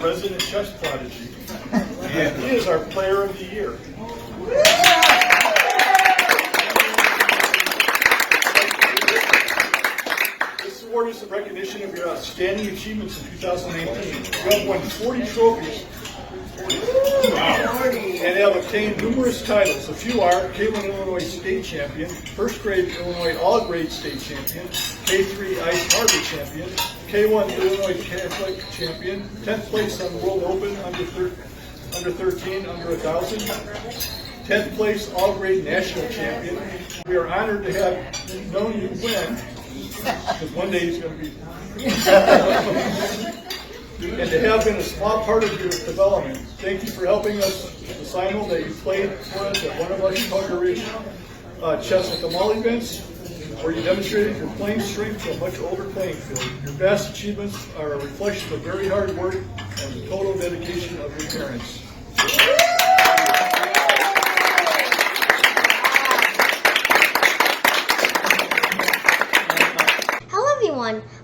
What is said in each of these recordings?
resident chess prodigy, and he is our Player of the Year. This award is a recognition of your outstanding achievements in 2019. You have won 40 trophies and have obtained numerous titles. A few are K1 Illinois State Champion, First Grade Illinois All Grade State Champion, K3 Ice Harbor Champion, K1 Illinois Catholic Champion, 10th place on World Open under 13, under 1,000, 10th place All Grade National Champion. We are honored to have known you win, because one day he's going to be, and to have been a small part of your development. Thank you for helping us with the final that you played for us at one of our Chicago Ridge Chess at the Mall events, where you demonstrated your playing strength to a much older playing field. Your vast achievements are a reflection of very hard work and the total dedication of your parents.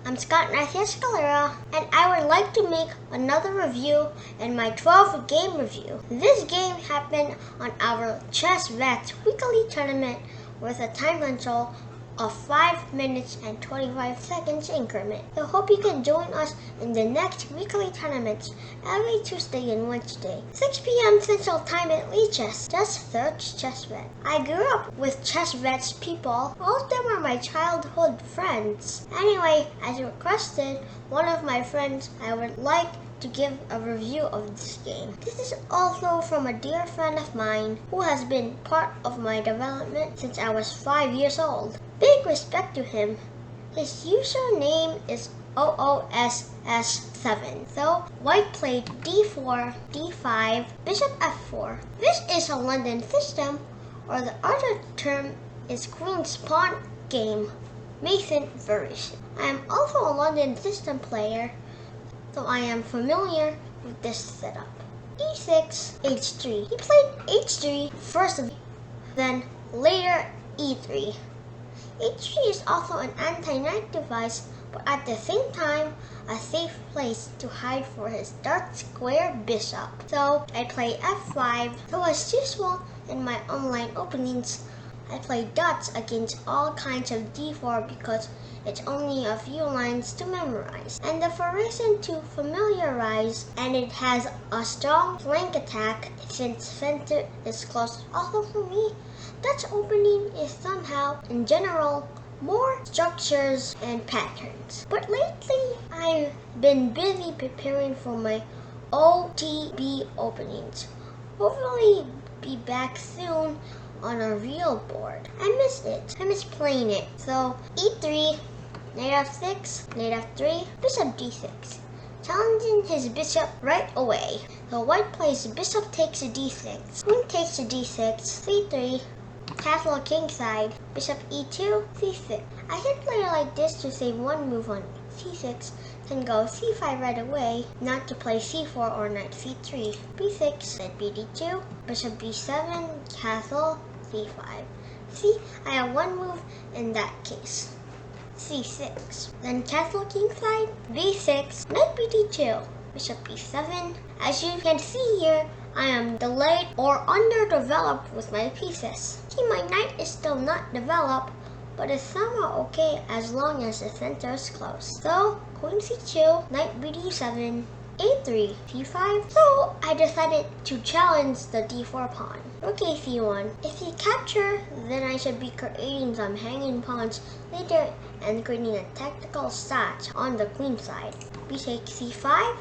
I'm Scott Escalera, and I would like to make another review in my 12th game review. This game happened on our ChessVets weekly tournament with a time control of 5 minutes and 25 seconds increment. I hope you can join us in the next weekly tournaments every Tuesday and Wednesday, 6 p.m. Central Time at Lee Chess. Just search ChessVets. I grew up with ChessVets people. All of them are my childhood friends. Anyway, as requested, one of my friends I would like to give a review of this game. This is also from a dear friend of mine who has been part of my development since I was 5 years old. Big respect to him. His username is OOSS7. So, white played d4, d5, bishop f4. This is a London system, or the other term is Queen's Pawn game, Mason version. I am also a London system player, so I am familiar with this setup. e6, h3. He played h3 first, then later e3. h3 is also an anti-knight device, but at the same time, a safe place to hide for his dart square bishop. So I play f5. So as usual in my online openings, I play dots against all kinds of d4 because it's only a few lines to memorize. And the reason to familiarize, and it has a strong flank attack since center is close. Also for me, Dutch opening is somehow, in general, more structures and patterns. But lately, I've been busy preparing for my OTB openings. Hopefully be back soon on a real board. I missed it. I miss playing it. So e3, knight f6, knight f3, bishop d6. Challenging his bishop right away. So white plays bishop takes to d6, queen takes to d6, c3, castle kingside, bishop e2, c6. I should play like this to save one move on c6, then go c5 right away, not to play c4 or knight c3, b6, knight bd2, bishop b7, castle, c5. See, I have one move in that case. c6, then castle kingside, b6, knight bd2, bishop b7. As you can see here, I am delayed or underdeveloped with my pieces. See, my knight is still not developed, but it's somehow okay as long as the center is close. So, queen c2, knight bd7, a3, c5. So, I decided to challenge the d4 pawn. Rook c1. If you capture, then I should be creating some hanging pawns later and creating a tactical start on the queen side. B takes c5.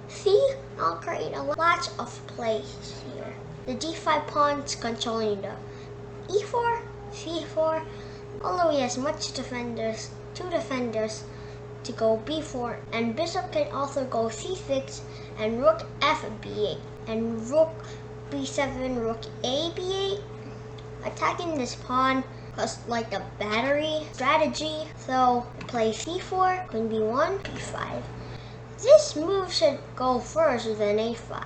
See, I'll create a lot of plays here. The d5 pawn's controlling the e4, c4, although he has two defenders to go b4, and bishop can also go c6 and rook f b8 and rook b7, rook a b8, attacking this pawn was like a battery strategy. So I play c4, queen b1, b5. This move should go first, then a5.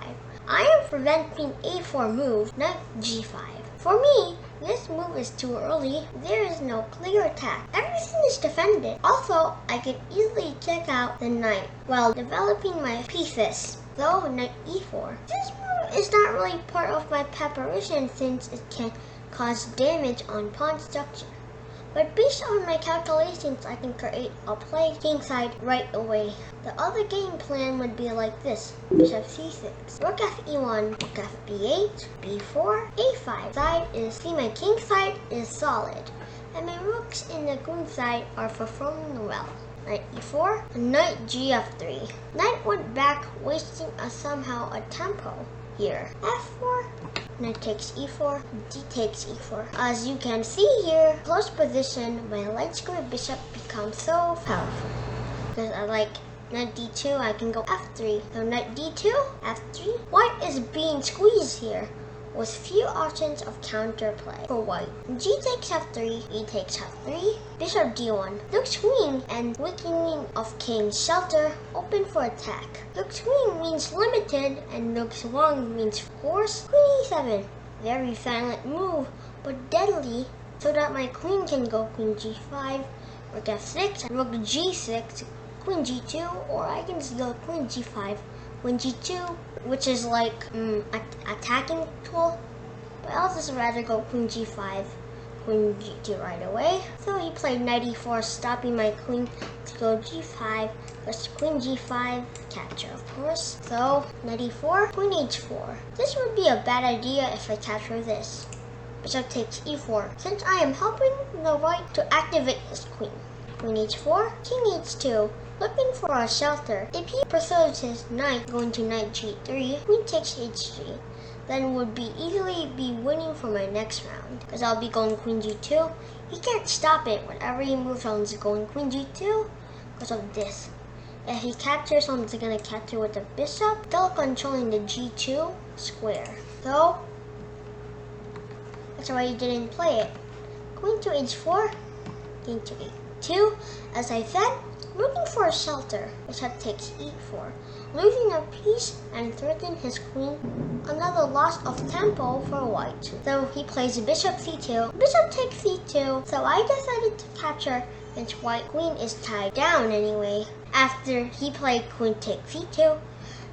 I am preventing a4 move, not g5. For me, this move is too early. There is no clear attack. Everything is defended. Also, I can easily check out the knight while developing my pieces. though knight e4. This move is not really part of my preparation since it can cause damage on pawn structure. But based on my calculations, I can create a play kingside right away. The other game plan would be like this: bishop c6, rook fe1, rook fb8, b4, a5. See, my king side is solid, and my rooks in the queen side are performing well. Knight e4, knight gf3. Knight went back, wasting somehow a tempo here. f4, knight takes e4, d takes e4. As you can see here, close position, my light square bishop becomes so powerful. Because I like knight d2, I can go f3. So knight d2, f3. White is being squeezed here, with few options of counterplay for white. G takes f3, e takes f3, bishop d1. Rook's queen and weakening of king's shelter open for attack. Rook's queen means limited and rook's wang means force. Queen e7, very silent move but deadly, so that my queen can go queen g5, rook f6, rook g6, queen g2, or I can just go queen g5, queen g2, which is like attacking tool, but I'll just rather go queen g5, queen g2 right away. So he played knight e4, stopping my queen to go g5, plus queen g5, capture of course. So knight e4, queen h4. This would be a bad idea if I capture this. Bishop takes e4, since I am helping the white to activate his queen. Queen h4, king h2. Looking for a shelter. If he pursues his knight going to knight g3, queen takes h3, then would easily be winning for my next round. Because I'll be going queen g2. He can't stop it whenever he moves on to going queen g2 because of this. If he captures, I'm just gonna capture with the bishop, still controlling the g2 square. So that's why he didn't play it. Queen to h4, king to e2. As I said, looking for a shelter. Bishop takes e4, losing a piece and threatening his queen. Another loss of tempo for white. So he plays bishop c2. Bishop takes c2. So I decided to capture since white queen is tied down anyway. After he played queen takes c2,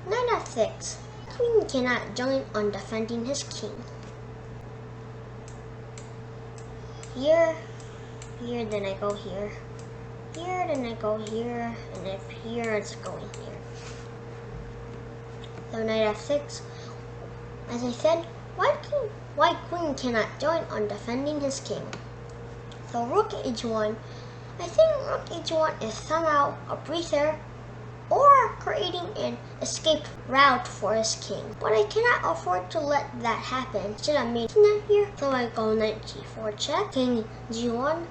knight f6. Queen cannot join on defending his king. Here, then I go here. Here, then I go here, and if here, it's going here. So knight f6. As I said, white queen cannot join on defending his king. So rook h1. I think rook h1 is somehow a breather or creating an escape route for his king. But I cannot afford to let that happen. Should I made knight here? So I go knight g4 check, king g1.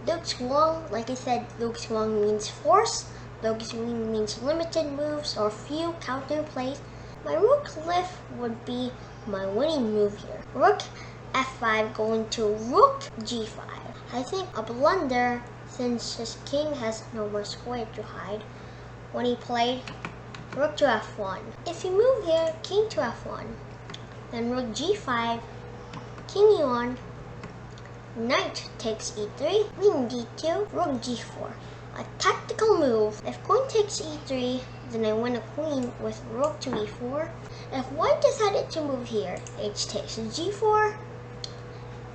Rook's wang, like I said, rook's wang means force. Rook's wing means limited moves or few counter plays. My rook lift would be my winning move here. Rook f5 going to rook g5. I think a blunder since his king has no more square to hide when he played rook to f1. If you move here, king to f1, then rook g5, king e1, knight takes e3, queen d2, rook g4. A tactical move. If queen takes e3, then I win a queen with rook to e4. If white decided to move here, h takes g4,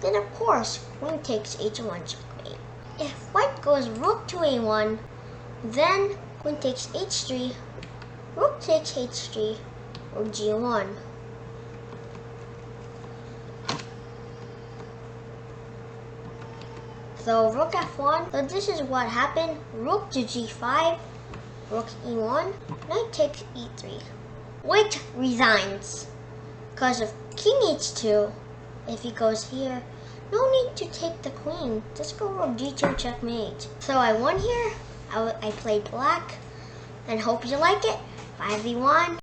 then of course queen takes h1 checkmate. If white goes rook to a1, then queen takes h3, rook takes h3, rook g1. So rook f1, so this is what happened. Rook to g5, rook e1, knight takes e3. White resigns because of king h2. If he goes here, no need to take the queen. Just go rook g2 checkmate. So I won here. I played black and hope you like it. 5v1.